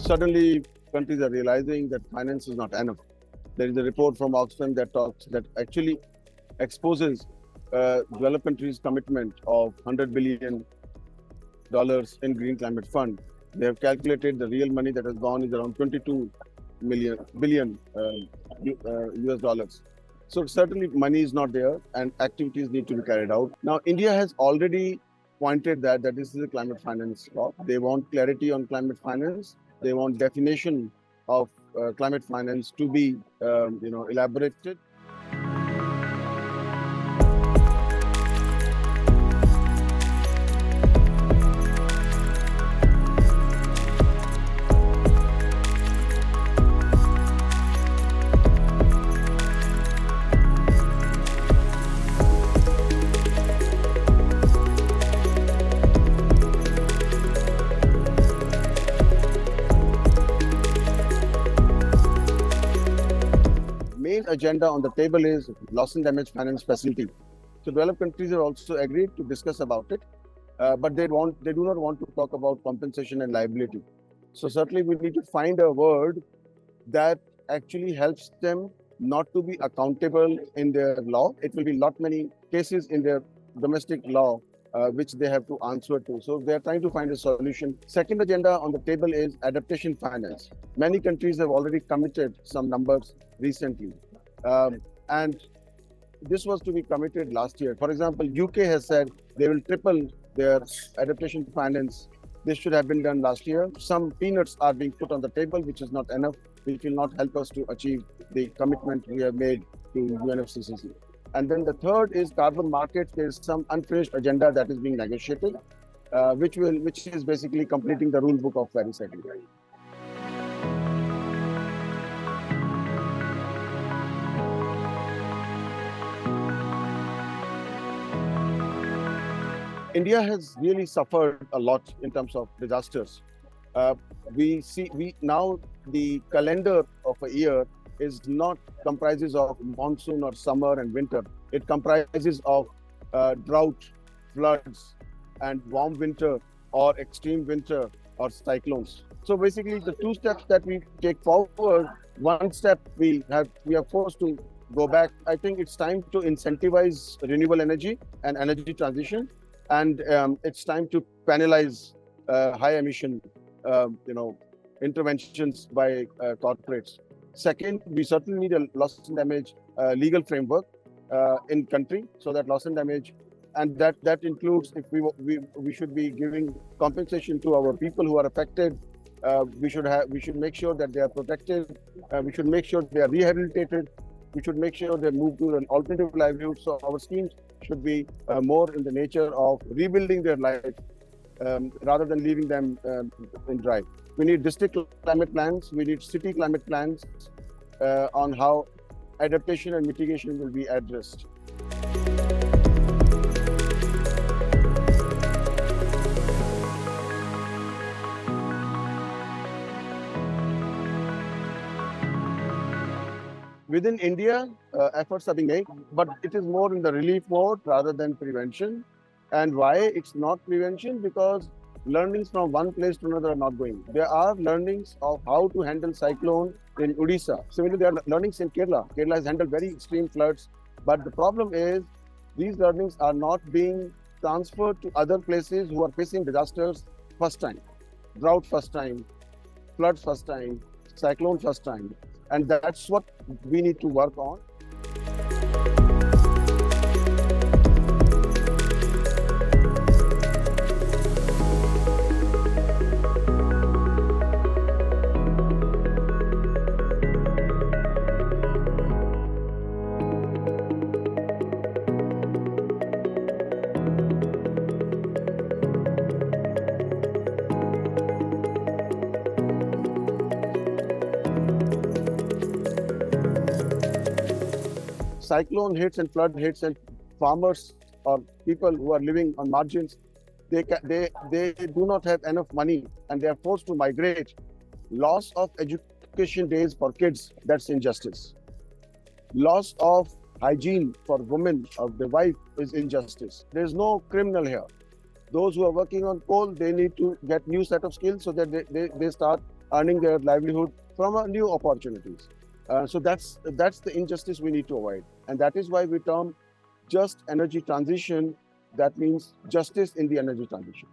Suddenly, countries are realizing that finance is not enough. There is a report from Oxfam that actually exposes developed countries' commitment of $100 billion in Green Climate Fund. They have calculated the real money that has gone is around 22 billion US dollars. So certainly money is not there and activities need to be carried out. Now, India has already pointed that this is a climate finance law. They want clarity on climate finance. They want definition of climate finance to be elaborated. Main agenda on the table is loss and damage finance facility. So developed countries have also agreed to discuss about it, but they do not want to talk about compensation and liability. So certainly we need to find a word that actually helps them not to be accountable in their law. It will be lot many cases in their domestic law which they have to answer to. So they are trying to find a solution. Second agenda on the table is adaptation finance. Many countries have already committed some numbers recently. And this was to be committed last year. For example, UK has said they will triple their adaptation finance. This should have been done last year. Some peanuts are being put on the table, which is not enough, which will not help us to achieve the commitment we have made to UNFCCC. And then the third is carbon markets. There is some unfinished agenda that is being negotiated, which is basically completing the rule book of Paris Agreement. India has really suffered a lot in terms of disasters. Now the calendar of a year is not comprises of monsoon or summer and winter. It comprises of drought, floods, and warm winter or extreme winter or cyclones. So basically, the two steps that we take forward, one step we are forced to go back. I think it's time to incentivize renewable energy and energy transition, and it's time to penalize high emission, interventions by corporates. Second, we certainly need a loss and damage legal framework in country, so that loss and damage, and that includes if we should be giving compensation to our people who are affected. We should make sure that they are protected. We should make sure they are rehabilitated. We should make sure they move to an alternative livelihood. So our schemes should be more in the nature of rebuilding their life rather than leaving them in dry. We need district climate plans. We need city climate plans on how adaptation and mitigation will be addressed. Within India, efforts are being made, but it is more in the relief mode rather than prevention. And why it's not prevention? Because learnings from one place to another are not going. There are learnings of how to handle cyclone in Odisha. Similarly, there are learnings in Kerala. Kerala has handled very extreme floods. But the problem is these learnings are not being transferred to other places who are facing disasters first time. Drought first time, floods first time, cyclone first time. And that's what we need to work on. Cyclone hits and flood hits, and farmers or people who are living on margins, they do not have enough money and they are forced to migrate. Loss of education days for kids, that's injustice. Loss of hygiene for women or the wife is injustice. There is no criminal here. Those who are working on coal, they need to get new set of skills so that they start earning their livelihood from new opportunities. So that's the injustice we need to avoid, and that is why we term just energy transition. That means justice in the energy transition.